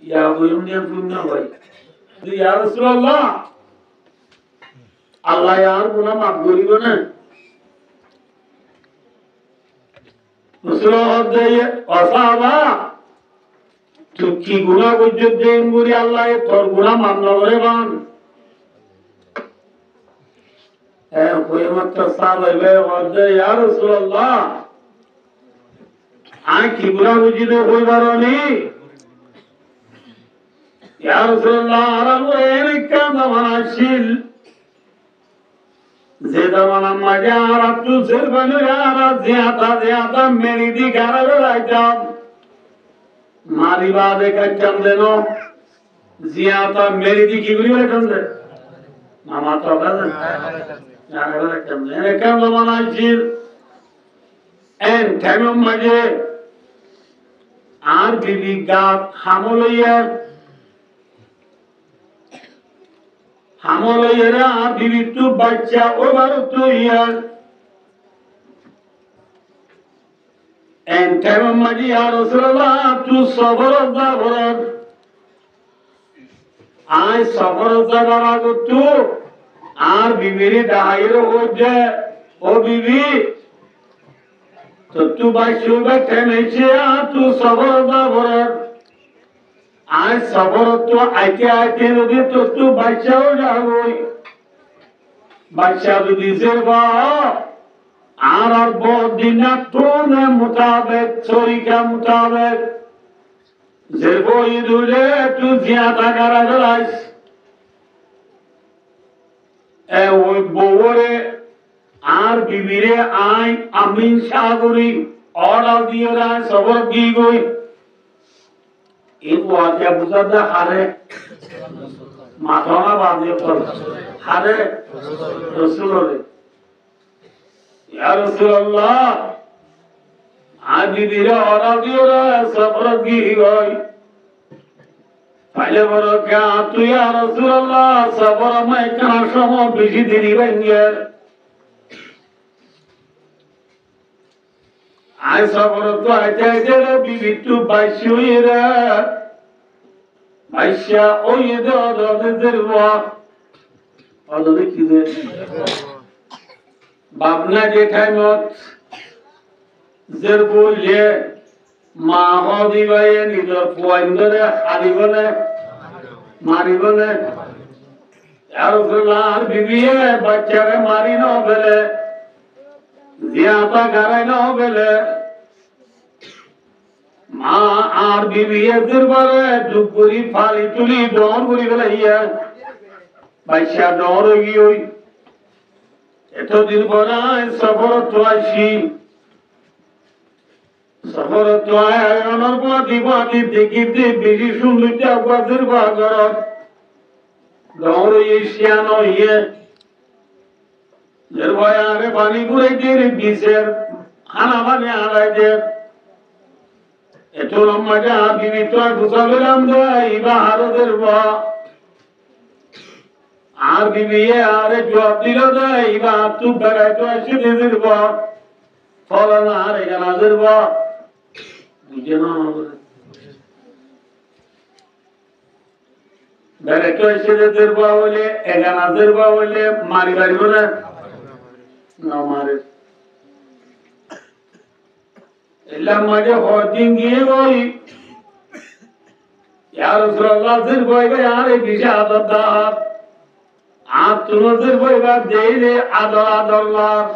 ইয়া হইয়া পুণ্য হয় ইয়া রাসূলুল্লাহ আল্লাহ আর গুনাহ মাফ করিব না রাসূলুল্লাহ দেয় অসাবা তুই কি গুনাহ করছিস দেন গুরি আল্লাহ তোর গুনাহ মাফ না করে বান ওই মত সাহাবে বলে ইয়া রাসূলুল্লাহ আই কি গুনাহ বুঝিতে কইবারনি ইয়া রাসূলুল্লাহ আরামু এরিকা জামানাশিল যে জামানা মাঝে আর আপনি সেরবানে আর জিয়াতা মেরি দি গারাবে রাইতাম মারিবা দেখাইতাম দেন জিয়াতা মেরি দি কি করি রাইতাম দে মামা তো কাজে গারাবে রাইতাম এরিকা জামানাশিল এন টাইম মাঝে আর বিবি গাত হামলইয়া হামলইয়া বিবি তু বাচ্চা ওবার তো ইয়ার এন টাইম মাঝে আর রাসূলুল্লাহ তু সবর যাবর আই সবর যাবার আগতু আর বিবির দাইর ওজে ও বিবি তো তু বাচ্চু বেঠে নেছে তু সবর যাবর আই সবর তো আইতে যদি তো তু বাচ্চাও যাবই বাচ্চা যদি জেরবা আর দিন তোর মুতাবেক তরিকা মুতাবেক জেরবো ইদুলে তু জিয়াদা করা গলাইস এ ওই বউরে আর বিবিরে আই আমিন সাগরি অর্ডার দিয়ে রা সবর দি গই এই ওয়াজে বুঝাতে হারে মাথা বাঁধিয়ে পড় হারে রাসূলরে ইয়া রাসূলুল্লাহ আদি দিরে অর্ডার দিয়ে রা সবর দি গই পাইলে বড় কা তুই ইয়া রাসূলুল্লাহ সবর মে কানা সম বেশি দেরি হইছে আই সবর তো আইতে বিবি তু বাইশুইরা আইসা ওই দে ওদের ওদের কি দে বাবনা যে টাইমত জের বইলে মা হদি ভাই নিজের পুয়াইন্দরে হারিবনে মারিবনে আর ফলার বিবিয়ে বাচ্চারে মারি না ফেলে জিয়াতা গারাই না ফেলে মা আর বিবিয়ে দরবারে দুপুরি ফালি তুলি দর করি ফেলাইয়া বাচ্চা দর গিয়ে এতদিন পরায় সফর তো আসি সফর তো আয়নের পাতি দেখিতে বেশি সুন্দর আব্বাসের বাগর দর এশিয়ান হইয়ে এর ভয় আরে পানি ঘুরাইতে বিষের খানা পানি আড়াইতে এত লম্বা যা বিবি তো আর ঘুষালাম দেয় বাহারদের বা আর বিবি আরে জবাব দিল দেয় বা তু বেড়াই তো আসি দিদির বা ফলানা আর এখানাদের বা বুঝে না বেড়াই তো আসি দিদির বা বলে এখানাদের বা বলে মারি বাড়িব না না মারে এলাম মাঝে হদিন গিয়ে বই ইয়া রাসূলুল্লাহ জির বইবে আরে বিশা আদর আর তোমাদের বইবা দেইলে আদর লাভ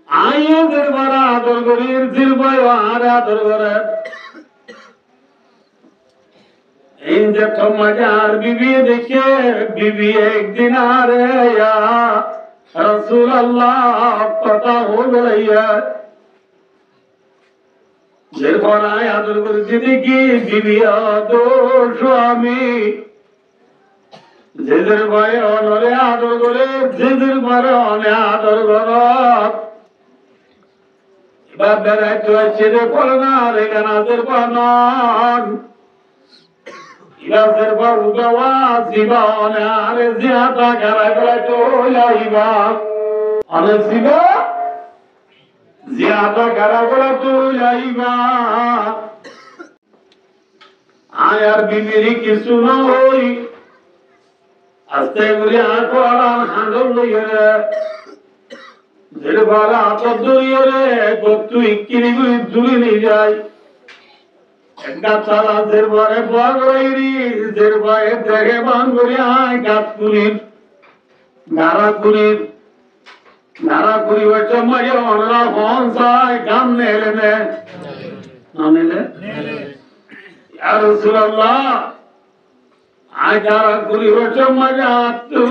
আইদের বড় আদর করির জির বই আর আদর করে এই যে তোমাকে আর বিবি দেখে বিবি একদিন আরে ইয়া রাসূলুল্লাহ কথা হলো ইয়া যের ঘরায় আদর করেছি দেখি বিবি আদর স্বামী যেদের ভয়ে অনরে আদর করে যেদের ঘরে অনে আদর কর এবার বেড়াইতে হয়েছে রে পড়ে না রে গানাদের বানন ইরাদের বাবু দেওয়া জীবা অনে আরে জিয়াটা ঘেরায় বেড়াইতে হইলাইবা অনে জীবা জিয়াদা গারা গলা তো লাইবা মায়ার বিবিরি কিছু নই আস্তে করে আঁকড়ান হাঙ্গল লইয়ে যেরবার আপদ ধরিয়ে রে তুই কিনি করে দূরে নিয়ে যায় একটা চালা যেরবারে বগড়াইরি যেরবারে দেখে বান করে আয় গাছ কুড়ির নারা কুড়ির নারা কুড়ি বছর মাঝে অনরা হন চায় গান নেলে নে না নেলে ইয়া রাসূলুল্লাহ আয় যারা কুড়ি বছর মাঝে আত্মু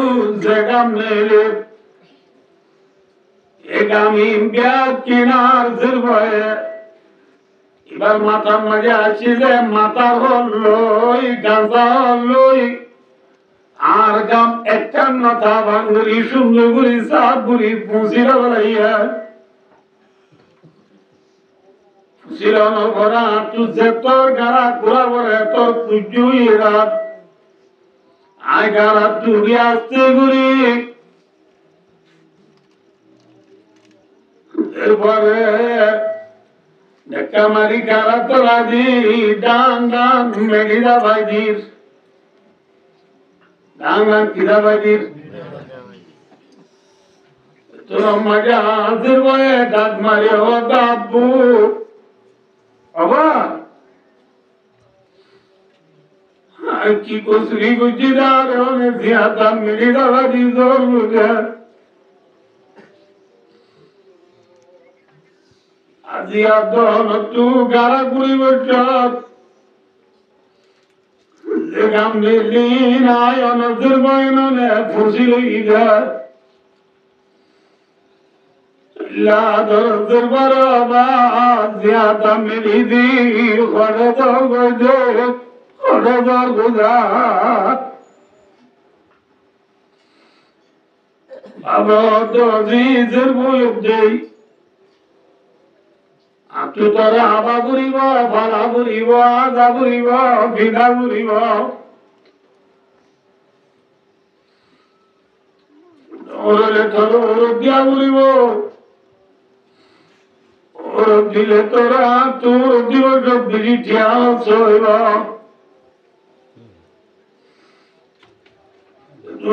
যে গান নেলে এগামি ব্যাগ কিনার যেরবারে এবার মাথার মাঝে আসি যে মাথা হলই গাঁজা হলই আর গাম একটা মাথা ভাঙ্গুরি সুন্দর গুড়ি সাপ গুড়ি পুঁছিরা বলাইয়া পুঁছিলানো ভরা তুই যে তোর গাড়া ঘোরা বলে তোর তুই রাত আয় গাড়া তুই আসতে গুড়ি এরপরে Kamari karatoladi dan medida badir dan kida badir to maja hazir boye dag mare ho dabbu aba ki kusri gujidar hone ziyada medida badir zor buja আজিয়া দহন তু গারা গুড়ি বচত যে গাম দিলি নাই অনজর বয়ননে ফুসি লইগা লা দরজর বরবা জিয়াতা মিলি দি খড়ে দর গজে খড়ে দর গুজা বাবা দজি জের বয়ব দেই আপনি তোরে আবা ঘুরিব ভাড়া ঘুরিব আজা ঘুরিব ভিড়া ঘুরিব ওরে তোর দিয়া ঘুরিব ওর দিলে তোরা তোর দিবস বিড়ি ঠিয়া সইব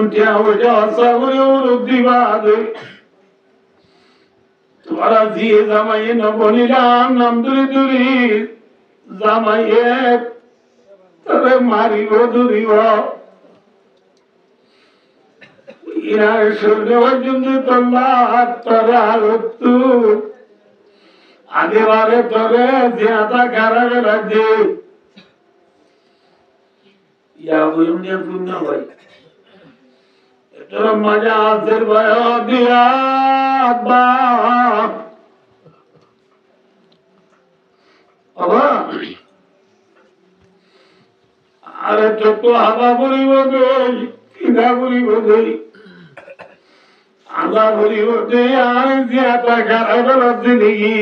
ঠিয়া হয়ে আশা করে ওর দিবা তোরা দিয়ে জামাইয়ে নবনিলাম নাম দূরে দূরে জামাইয়ে তবে মারিব দূরিব ইনার সূর্য পর্যন্ত তোল্লা তরে আগতু আগেবারে তরে জিয়াতা কারাগে রাখছে ইয়া বুঝুন পুণ্য ভাই তোর মজা আসের ভয় দিয়া আরে ছোট হাবা করিব দেই কিনা করিব দেই আদা করিব দেই আর জিয়াতা খারাপ লাগছে নাকি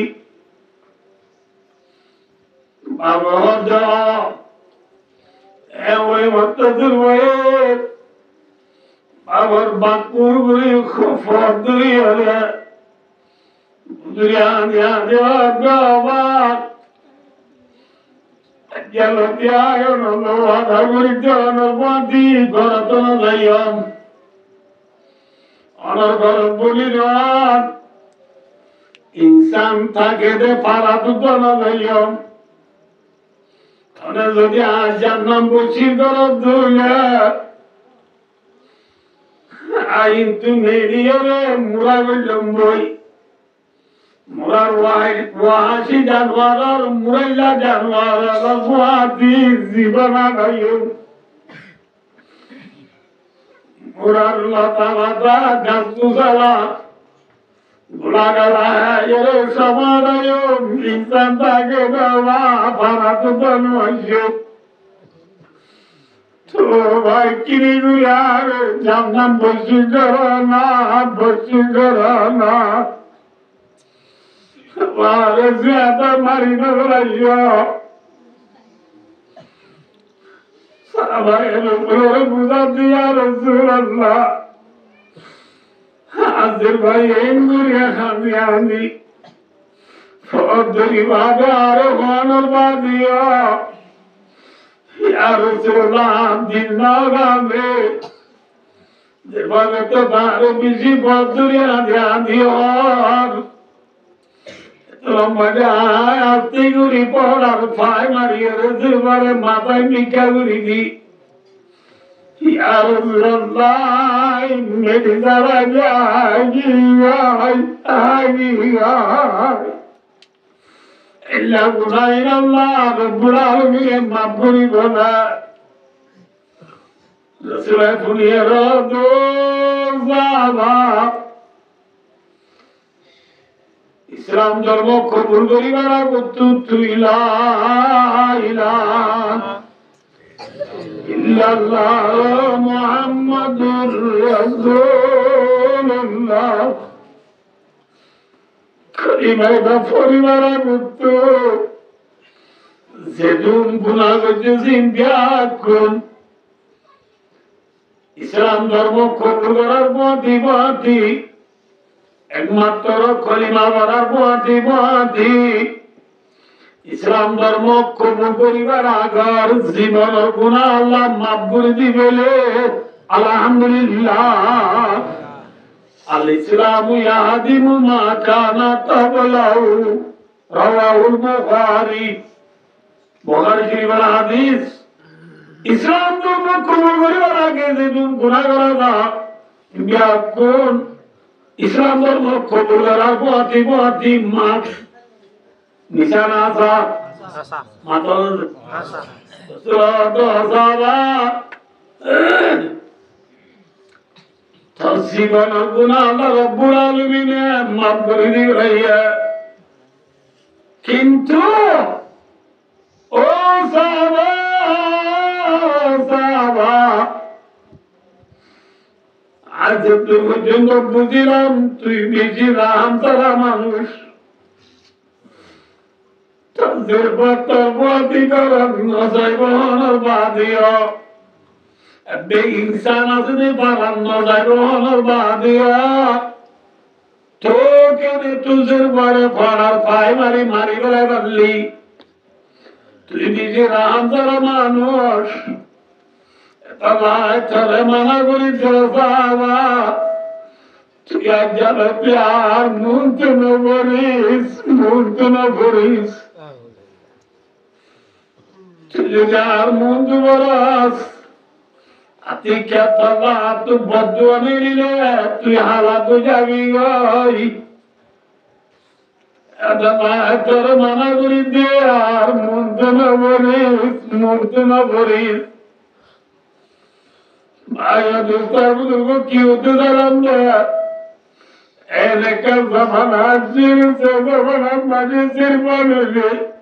বাবা হদ ওই মত্তর বয়ে বাবার বাকুর গুলি ফদরি হলে দুরিয়া দিয়া দেওয়া বাবার গেল ত্যাগ নবাধা করিত নবাদি ঘরত যাইম অনর ঘর বলি রাত ইনসান থাকে দে পারা দুত না যাইম তাহলে যদি আজ জান্নাম বসির ঘর দুলে আইন তুমি নিয়ে মুরা বললাম বই মুরার ওয়াহাসি জানোয়ার আর মুরাইলা জানোয়ার আর ওয়াহাদি জীবনা গাইও মুরার লতা লতা গাছ গুছালা গোলা গালা এর সমাদায় ইনসান তাকে দেওয়া ভাড়া তো নয় তো ভাই কিনি গুলার জামনাম বসি করো না বসি করো না মারে জিয়াদা মারি না বলাইয়া সাবাই লোকের বুঝা দিয়া রাসূলুল্লাহ আজির ভাই এঙ্গুরিয়া খাবি আমি ফদরি বাবা আর হনর বাদিয়া ইয়া ইয়া রাসূলুল্লাহ দিন নাগামে যেভাবে তো তার বেশি বদরিয়া দিও লম্বাতে আস্তে গুড়ি পড়ার ফায় মারিয়ে রেসিভারে মাথায় মিকা গুড়ি দি ইয়া রাসূলুল্লাহ মেরি দ্বারা ইল্লা গুনাইনাল্লাহ রব্বুল আলামিন মাফ করিব না রাসূল ফুনিয়ে রদো বাবা ইসলাম ধর্ম কবুল করিবার আগত তুই লা ইলাহা ইল্লাল্লাহ মুহাম্মাদুর রাসূলুল্লাহ কলিমাটা পরিবার আগত যেদুন গুনাহ করছিস ব্যাকুল ইসলাম ধর্ম কবুল করার পথই একমাত্র কলিমা পড়ার পথই ইসলাম ধর্ম কবুল করিবার আগর জীবনের গুনাহ আল্লাহ মাফ করে দিবেলে আলহামদুলিল্লাহ আল ইসলামু ইয়াহদিমু মা কানা ক্বাবলাহু রাওয়াহুল বুখারী শরীফের হাদিস ইসলাম ধর্ম কবুল করিবার আগে যে গুনাহ করা ব্যাকুল ইসলাম ধর্ম কবুল করার পথই মাফ নিশানা আসা মাতল তো আসাবা জীবনের গুনাহ আল্লাহ রব্বুল আলামিন মাফ করে দিবেন কিন্তু ও সাহাবা আজ তুই পর্যন্ত বুঝিলাম তুই বেশি রাম তারা মানুষ তাদের পথি করার নজাই বহনের বাদিও বে ইনসান আছে পারান নজাই বহনের বাদিও তো কেন তুঝের পরে পড়ার পাই মারি বেলা পারলি তুই বেশি রাম তারা মানুষ তোরে মানা করি বাবা তুই আজ যাবে প্যার মুন্ত ন করিস তুই যার মুন্ত বরাস আতি কেতলা তুই বদুয়া নিলে তুই হালাত যাবি গই তোরে মানা করি দে আর মুন্ত ন করিস Vaya de estar algo que usted hablando. En el caso se van a manecer manuele.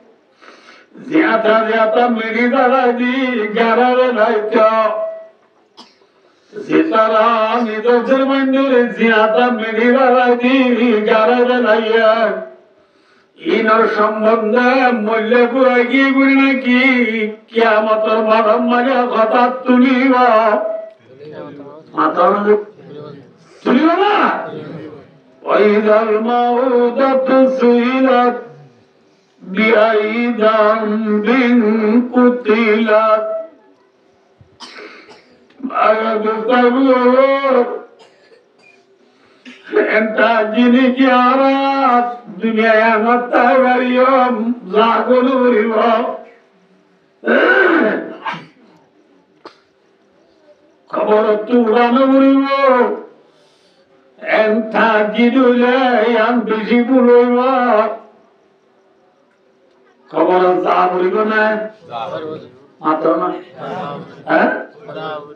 Ziata meri daradi garare laita. Zitara nido sermandure ziata meri daradi garare laiya. Inner সম্বন্ধে মূল্যে পুরা কি করি নাকি কিয়ামতের মাঠে মাঝে কথা তুলিব মাথা তুলিব না ওয়াইদাল মাউদাতু সুইলাত বিআই যামবিন কুতিলাত আয়াত তাবু এন্টা জিনি কি আরাত দুনিয়া মাতা গারিয়ম জাগলু রিব খবর তুরানো রিব এন্টা জিদুলে আম বেশি বুলইব খবর যা বলিব না মাত্র না হ্যাঁ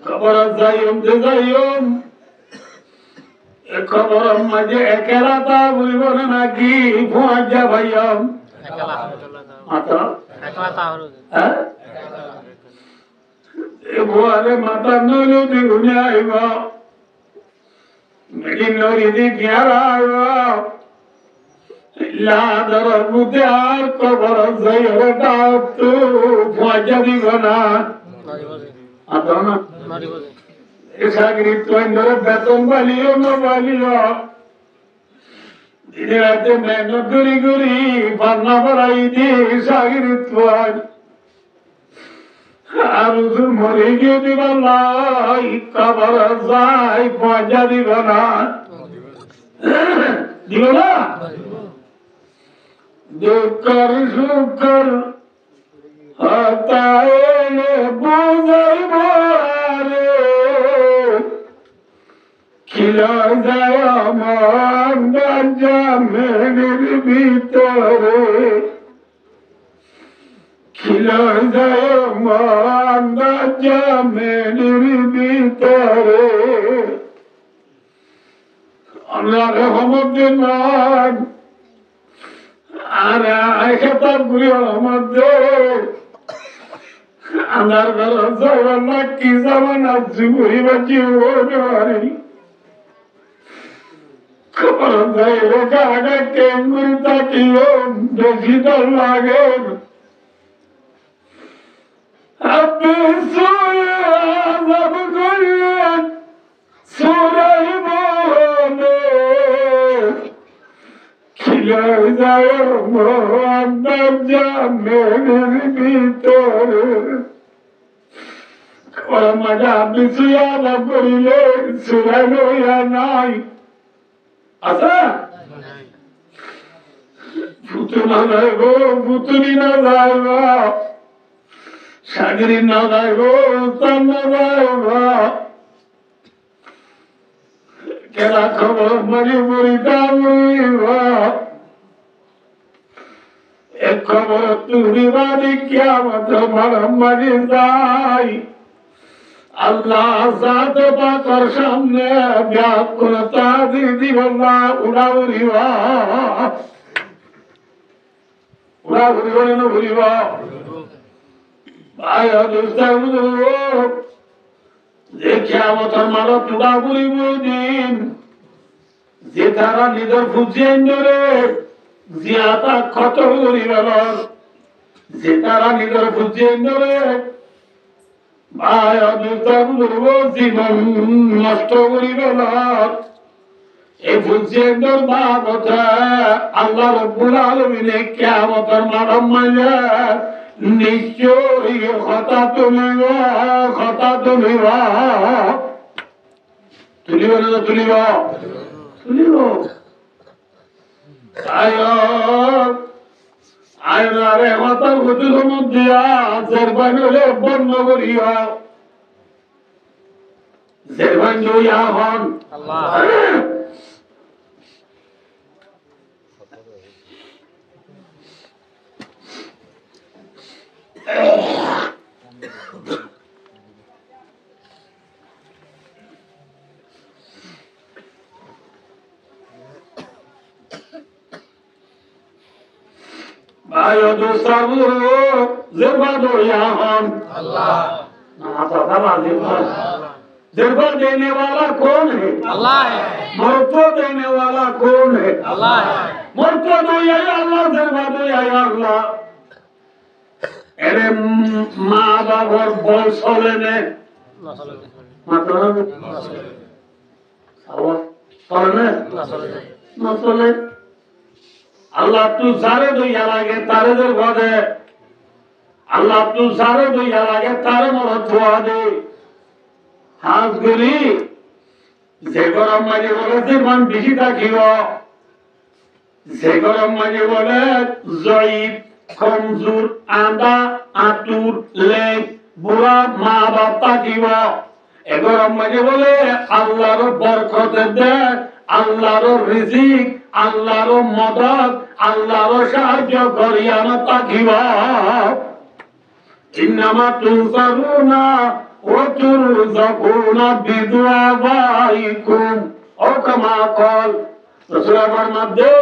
খবর যাইম যে যাইম খবর মাঝে একেলা তা বলিব নাকি ভুয়া ভাইয়াম মাত্র হ্যাঁ ভুয়ারে মাথা নইলে দিগুনে আইব মেলি নরিদি পেয়ারা আইব লাদর বুতে আর খবর যাইরে ডাক্তু ভুয়া দিব না মাত্র না চাকরি তোর বেতন বালিও না বালিও দিনে রাতে মেহনত করি পান্না বাড়াই দিয়ে চাকরি তোর আর হুজুর মরে গিয়ে দিবা লাই কবর যাই পয়সা দিব না দিব না দুঃখর সুখর হতায়নে বুঝাইব রে খিলা যায় আমার জামের ভিতরে খিলা যায় আমার জামের ভিতরে আল্লাহ রহমত দিলাম আর খেতাব করি মধ্যে আমার ঘর জগন্নাথ কি যাবেন আছি ঘুরি বাকি খবর যাই রেখা আগে কেম করি তাকিও বেশি দর লাগে আপনি শুয়ে আজাব করলেন সুরাই বলে খিলা যায় মোহাম্মদ জামের ভিতরে আমাকে আপনি শুয়ে আজাব করিলেন সুরাই লইয়া নাই আচ্ছা ফুতু না যাইব ফুতুনি না যাইব সাগরি না যাইব উত্তর না যাইব কেলা খবর মরি মরিতাম এক খবর তুমি বাড়ি কিয়ামত মারি যাই আল্লাহ জাত পাকর সামনে ব্যাকুলতা দিদি বললা উড়াউড়িবা উড়াউড়ি বলে না ঘুরিবা ভাই দেখিয়া মতন মারো উড়াউড়ি দিন যে তারা নিজের বুঝিয়ে ধরে জিয়াতা ক্ষত করি গেল যে তারা নিজের বুঝিয়ে ধরে জীবন নষ্ট করি গেল এই বুঝিয়ে বাবতা আল্লাহ রব্বুল আলামিনে কিয়ামতের মানব মাঝে নিশ্চয়ই কথা তুলিব তুলিব না তুলিব তুলিব আয়নারে মাতার গতির মধ্যে জেরবান হলে বন্ধ করিয়া জেরবান জইয়া হন भाइयों दोस्तों ज़िरबा दो यहाँ अल्लाह नमाज़ अदा ज़िरबा देने वाला कौन है अल्लाह है मर्तबा देने वाला कौन है अल्लाह है मर्तबा दो या अल्लाह ज़िरबा दो या अल्लाह अरे माँ बाप और बोल सोले ने मतलब सोले আল্লাহ তুই সারে দইয়া লাগে তারে দের ঘরে আল্লাহ তুই সারে দইয়া লাগে তারে মর ধোয়া দে হাত গরি যে গরম মাঝে বলে যে মান বেশি থাকিব যে গরম মাঝে বলে জয়ীব কমজোর আদা আতুর লেগ বুড়া মা বাপ থাকিব এ গরম মাঝে বলে আল্লাহর বরকত দে আল্লাহর রিজিক আল্লাহর মদদ আল্লাহর সাহায্য করিয়া না থাকিবা ইন্নামা তুনসারুনা ওয়া তুরযাকুনা বিদুআবাইকুম ও কামা কল রাসূলুল্লাহ মধ্যে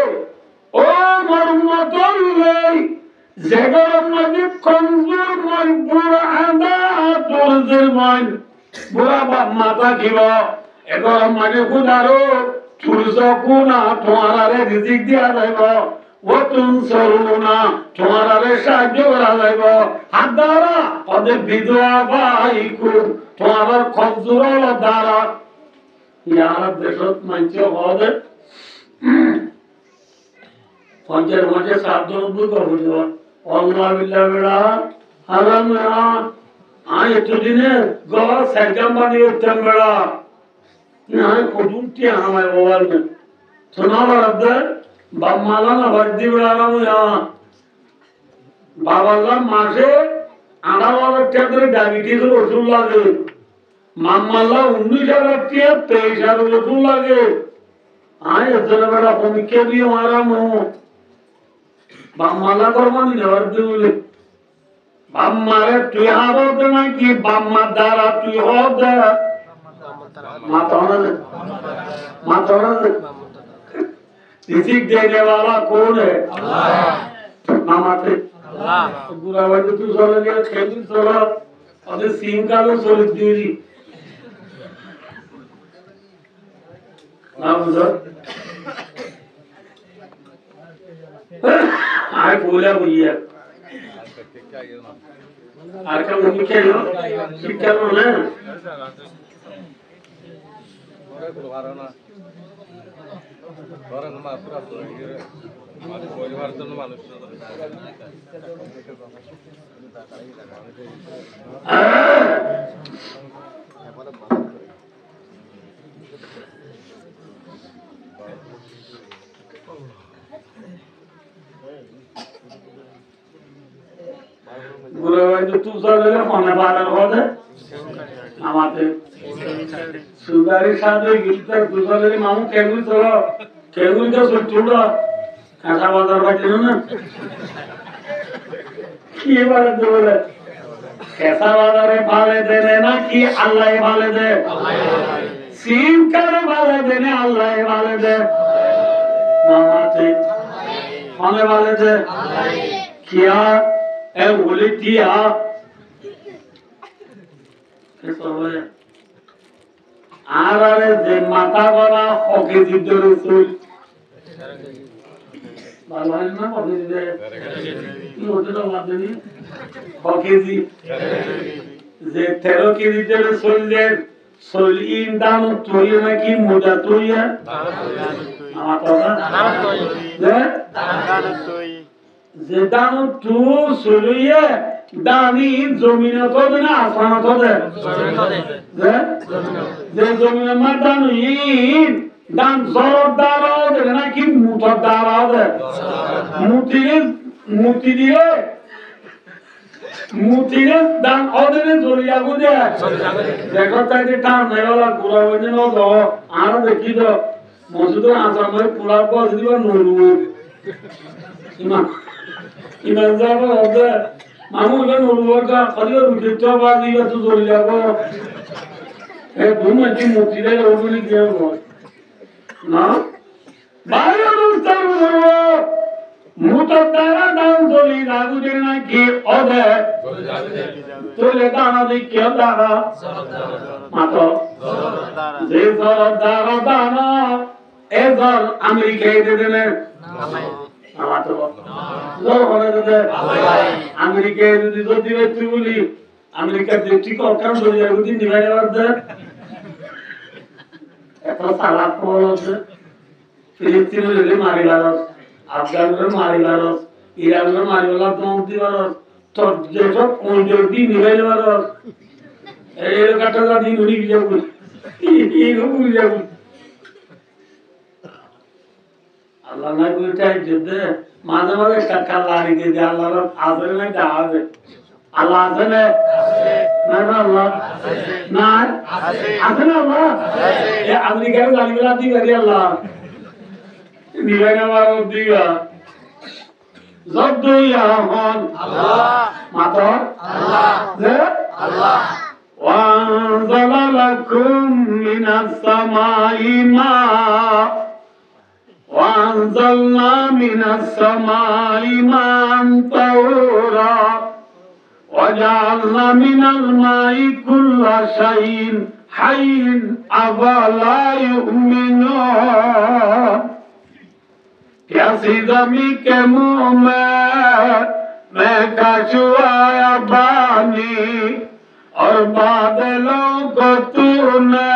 ও মরমতুল্লাহ যেগর মধ্যে কমজোর মন বুড়া আদা তুরজির মন বুড়া বাপ মাতা কিবা এগর মানে খুদারো তুরযাকুনা তোমারে রিজিক দিয়া যাইব ওয়া তুনসারুনা তোমারে সাহায্য করা যাইব হাত দ্বারা ওদের বিদুআবাইকুম তোমার কমজোর দ্বারা ইয়ার দেশত মানছে হবে পঞ্চের মাঝে 7 নম্বর কবুল আল্লাহ বিল্লাহ বেড়া হারাম এতদিনে ঘর সাইকেল বানিয়ে উঠতাম বেড়া না কদুমটি আমায় মোবাইল শোনা বাড়াতে বাপ মালা না বাড়ি বেড়ালাম বাবার মাসে 18,000 টাকা করে ডায়াবেটিসের ওষুধ লাগে মাম্মাল্লা 19,000 টাকা 23,000 ওষুধ লাগে এতদিনে বেড়া পরীক্ষা দিয়ে মারাম বাপ মালা করবানি নেওয়ার দিলে বাপ মারে তুই হাবতে নাকি বাপ মার দ্বারা তুই হব माता रिजिक देने वाला कौन है मामाते गुरावाज तू सोला लिया खेल सोला और सीन का लो सोल दीरी ना बुझा आए बोला भैया आरका मुझे क्या लो क्या लो ना तू साले होने वाला होता हमारे सुधारी साधु गिरता दूसरे मामू केंगुल चलो केंगुल का सुचूड़ा कैसा बाजार बाजी ना ये बात बोले कैसा बाजार है भाले देने ना कि अल्लाह ही भाले दे सीम करे भाले देने अल्लाह ही भाले दे मामाते होने वाले दे क्या है बोले दिया कैसा बोले आरारे जे माता बना होके जिद्दरे सुल बालवान ना होके जिद्दे ये होते तो बात नहीं होके जी जे तेरो की जिद्दरे सुल जे सुल इंदान तोय ना की मुदा तोय माता ना जे दान तू सुलिए दानी जमीन तो ना आसमान तो दे जे जमीन में दान इन दान जोरदार दे ना कि मुतदार दे मुती दिए दान ओदने जोरिया को दे देखो ताकि टाइम नहीं वाला पूरा वजन हो तो आना देखी तो मौजूद आसाम में पूरा पास दिवा नूरू इमान जाबो होगा मामू ने नूरू का खरीद उठता बात दिवा तो जोरिया को धूम की मोती दे ओडुली किया हो ना बायो दोस्तार बोलो मुतदारा दान जोली लागू देना की ओदे तो ले दाना दे क्या दाना मातो जे दारा दाना एजल अमेरिका दे देने मातो जो होने दे अमेरिका दे दो दिवे त्रिबुली अमेरिका देती को काम जोली लागू दिन दिवाले वाद এত সালাত পড়ছে ফিলিস্তিনে মারি লারস আফগানরে মারি লারস ইরানরে মারি লারস দমতি লারস তো যেসব কোনজোটি নিভাই লারস এই কাটা দিন উড়ি যাব এই উড়ি যাব আল্লাহ না কইটাই যুদ্ধে মাঝে মাঝে কাকা লারি দিয়ে আল্লাহ আজরে না দাবে আল্লাহ আছে না না আল্লাহ না আছে না আল্লাহ এ আমেরিকার গালিগুলা দি করি আল্লাহ নিবেনা মারো দিবা জব্দুয়া হন আল্লাহ মাতা আল্লাহ যে আল্লাহ ওয়ানজালা লাকুম মিনাস সামাই মা ওয়ানজালনা মিনাস সামাই মান তাওরা وجعلنا من الماء كل شيء حي أفلا يؤمنون कैसी ज़मीं के मुँह में कछुआ पानी और बादलों को तूने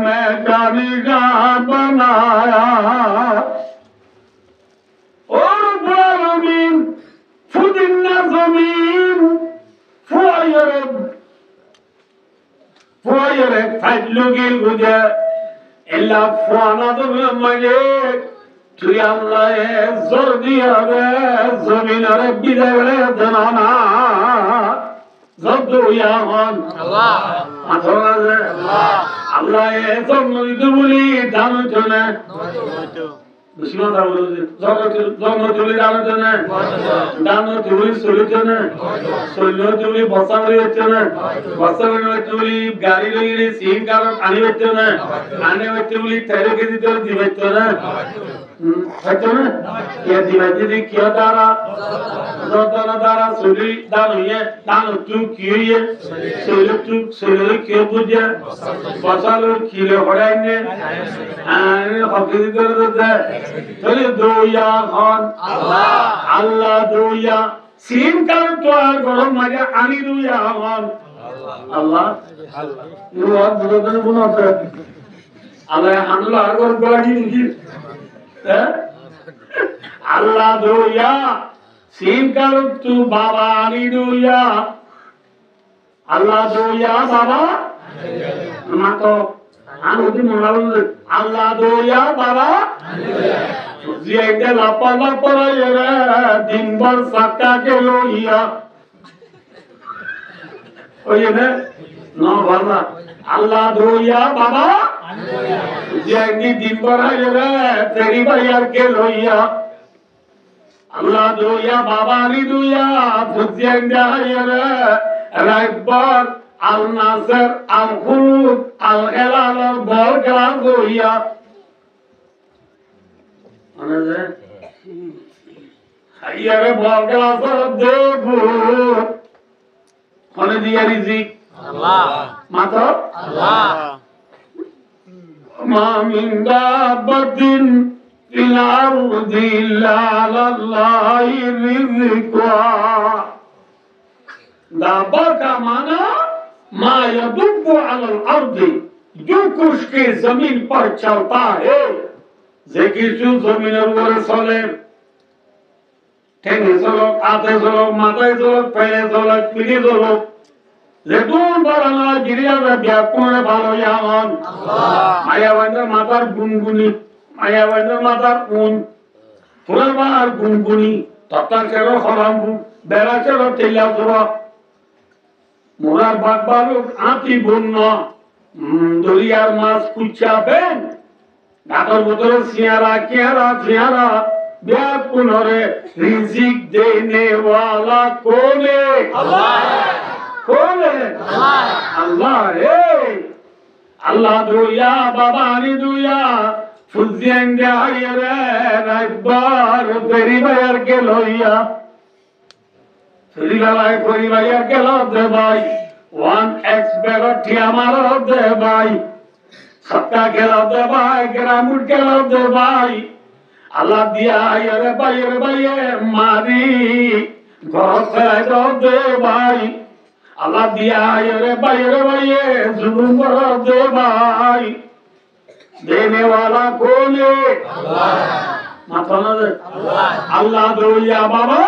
मैं का निगाह बनाया और बुलामीन फुदिन्ना ज़मीन फुआयरब Foyere fadlugi gude illa fuana dumaje tuy Allah zor diyare zaminare bidare danana zabdu ya Allah matona Allah Allah zamnu dubuli danutone Bismillah taala zamnu dubuli danutone danu dubuli solutone solno dubuli basangri etone basangri dubuli gari lori sin karon ani etone ani dubuli tere kedi dor divetone Hatone ya divajidi kya dara zodana dara soli danu ye danu tu kiye soli kya buje basalo kile horayne ani hakiki derde tole doya khan Allah doya sin kar to ar gorom maja ani doya khan Allah you are budodan bunata Allah hanula ar gor golagi niki Allah doya sin karut tu baba ani doya Allah doya baba mato anu di mulal Allah doya baba ziende la pala yere din bar sakka ke loya oye ne no bala Allah doya baba Jangi dimbara yere teri bayar ke loya Allah doya baba ni doya fujenda yere raibbar al nasr al khulud al hilal al barka goya anaze hayere barka sar debu khone diya rizik Allah mato Allah ما من دابة في الأرض إلا على الله رزقها دابة का माना ما يدب على الأرض जो कुछ के जमीन पर चलता है जेकी जो जमीन पर चले ठेंगे चलो आते चलो माथे चलो पैरे चलो पीढ़ी चलो Ledun barana giriya biakune balo yaman Maya wender matar gunguni Maya wender matar un Puralbar gunguni Tata chero kharambu Bera chero tilla sura Murar bakbaruk ati bunna Duriyar mas kucha ben Gatar butore siyara kiara Biakunore rizik dene wala kone Allah कौन है अल्लाह है अल्लाह दुया बाबा ने दुया फुजियंगे आयरे राइबार फेरी buyer के लोया फेरी buyer के लो दे भाई 1x बेरो ठिया मारो दे भाई सबका के लो दे भाई ग्रामुट के लो दे भाई अल्लाह दिया आयरे बायर मारी घर से दे भाई Allah diya yere baye zulum karo de bhai dene wala kaun hai Allah matana de Allah doya baba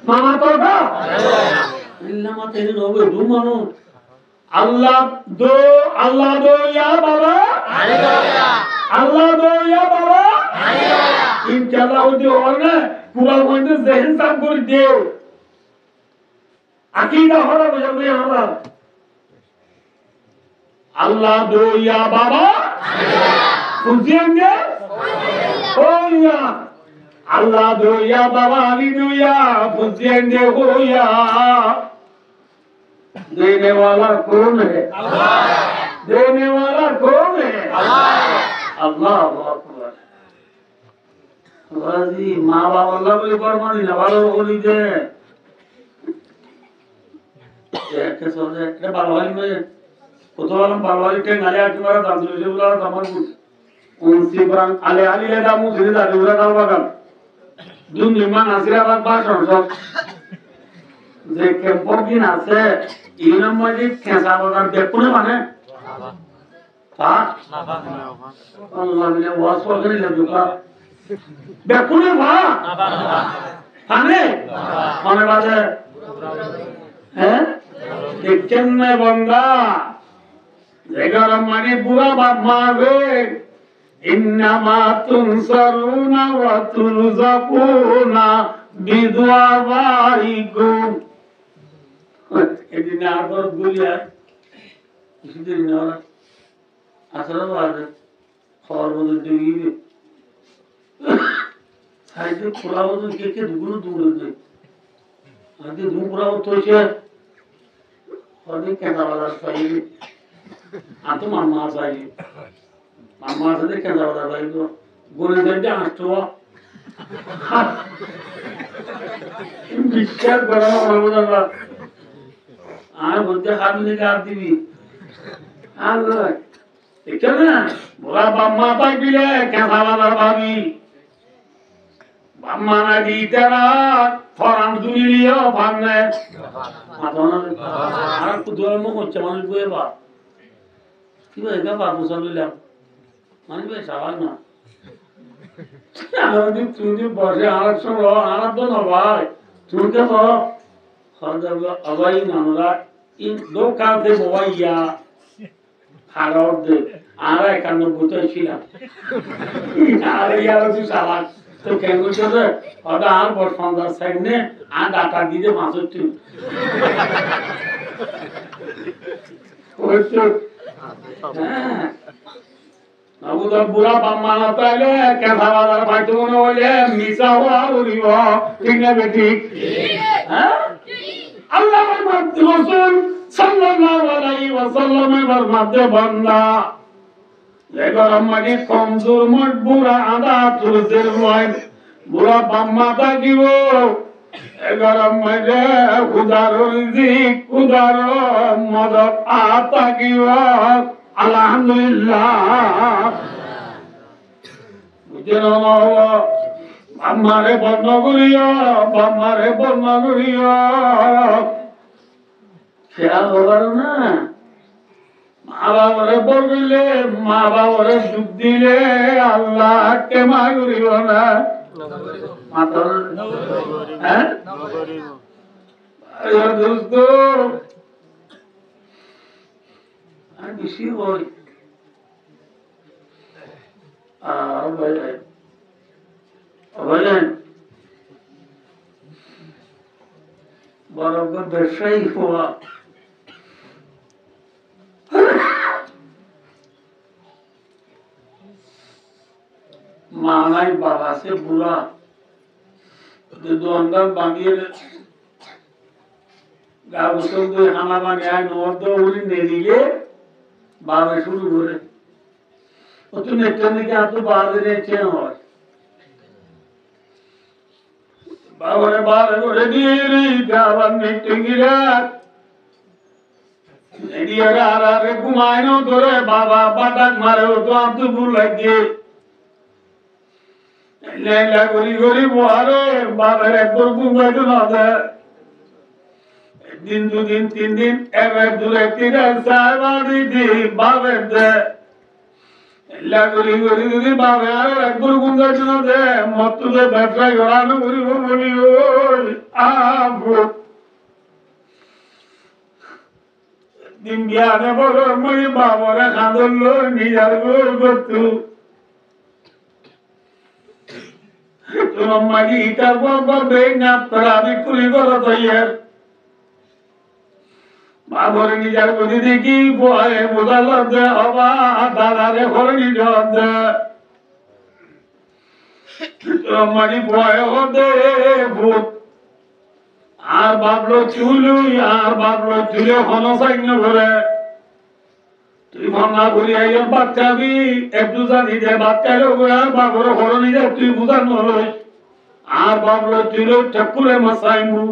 mama to ka illa ma tere loge du mano Allah doya baba Allah doya baba inshallah udi orne pura hoinde zehn sab kor de Akida hora bujhe hora Allah doya baba fujenge hoya Allah doya baba ali doya fujenge hoya dene wala kaun hai Allah dene wala kaun hai Allah Allahu akbar wazi ma baba Allah bole parmani na balo boli de के सोचे के बालवाड़ी में कुतवालम बालवाड़ी के नाले आके मारा दांतुले से बुला तमर उनसी परंग आले आली ले दामु धीरे दादी बुला काल बागल दुन निमान आशीर्वाद बाशन सब जे केम्पो की नासे इनम मजी कैसा बागल बेपुने माने हाँ अल्लाह ने वास वगैरह ले दुका बेपुने वाह आने आने वाले हैं দেখছেন না বন্ধা গরম মানে বুড়া বাপ মারে ইন্নামা তুনসারুনা ওয়া তুরযাকুনা বিদুআবাইকুম এদিন আবার গুলিয়া কিছুদিন না আসলে বাজে খবর বদল দিয়ে সাইডে খোলা বদল কে দুগুলো দূরে যায় আগে ধুম পুরা হতো হয়েছে অনেক কেনা বাজার পাই আর তো মাম্মা চাই মাম্মা আছে কেনা বাজার পাই তো গনে যাইতে আসতো বিশ্বাস করা হবে আর বলতে খাবি কার দিবি আর এখানে বলা বাম্মা পাই দিলে কেনা বাজার পাবি বাম্মা না দিতেরা ফরান দুনিয়া ভাঙনে আর কুদুয়ার মুখ হচ্ছে মানুষ বয়ে বা কি ভাই গা বাবু চালিলাম মানুষ ভাই সবাই না তুমি বসে আর সব আর তো না ভাই তুমি কে তো অবাই নানরা ইন দোকানে বইয়া খারাপ দে আর 91 ছিলাম আর ইয়ার তুই সালা তো কেন চলে ওটা আর বড় সন্ধ্যা সাইডে আর ডাটা দিয়ে মাছের তুই হ্যাঁ আবুদা বুড়া বাম্মা না তাইলে কেঁথা বাজার ভাইতো মনে হলে মিশা হওয়া উড়িব ঠিক না বেটি হ্যাঁ আল্লাহ রাসূল সাল্লাল্লাহু আলাইহি ওয়াসাল্লামের মধ্যে বান্দা গরম মানে কমজোর মত বুড়া আদা তুলসের ময় বুড়া বাম্মা থাকিব গরম মানে খুদার রিজিক খুদার মদত থাকিব আলহামদুলিল্লাহ বুঝেন বাম্মারে বর্ণ করিও খেয়াল হবার না মা বাবারে বললে মা বাবারে সুখ দিলে আল্লাহকে মা করিব না হ্যাঁ দোস্ত আর বেশি হয় বড় ব্যবসায়ী হওয়া মানাই বাবা সে বুড়া দোকানদার বানিয়ে গা বছর দুই হানা বানিয়ে নর্দ উনি নিয়ে বাবা শুরু করে ও তো নেটটা দিকে এত বাড়ে নেচে হয় বাবারে বারে করে দিয়ে আবার নেটে গিরা আর ঘুমায় না ধরে বাবা বাটাক মারে ও তো আন্তু ভুল লাগিয়ে লেলা গরি গরি বহারে বাবার একবার ঘুমাইতো না দেয় দিন দুদিন 3 দিন এবার দূরে তিরে সাইবার দিদি বাবার দেয় লেলা গরি গরি দিদি বাবা আর একবার ঘুমাইতো না দেয় মতুলে ব্যবসা করানো করিব বলি ওই আবু দিন বিয়ানে বড় মই বাবারা খাঁদল নিজের গোর করতু তোমার মাঝি ইটার করবে না প্রাণী তুলি করো তৈয়ার বাবরে নিজের গতি দেখি বয়ে বোঝাল দে হবা দাদারে ঘরে নিজর দে তোমার মাঝি বয়ে হদে ভূত আর বাবলো চুলুই আর বাবলো চুলে হন সাইন ঘরে তুই ভাঙা ঘুরি আইয়ের বাচ্চাবি একটু জানি যে বাচ্চারে আর বাবরে ঘরে নিজে তুই বুঝানো আর বাবলো চুলে ঠাকুরে মাসাইমু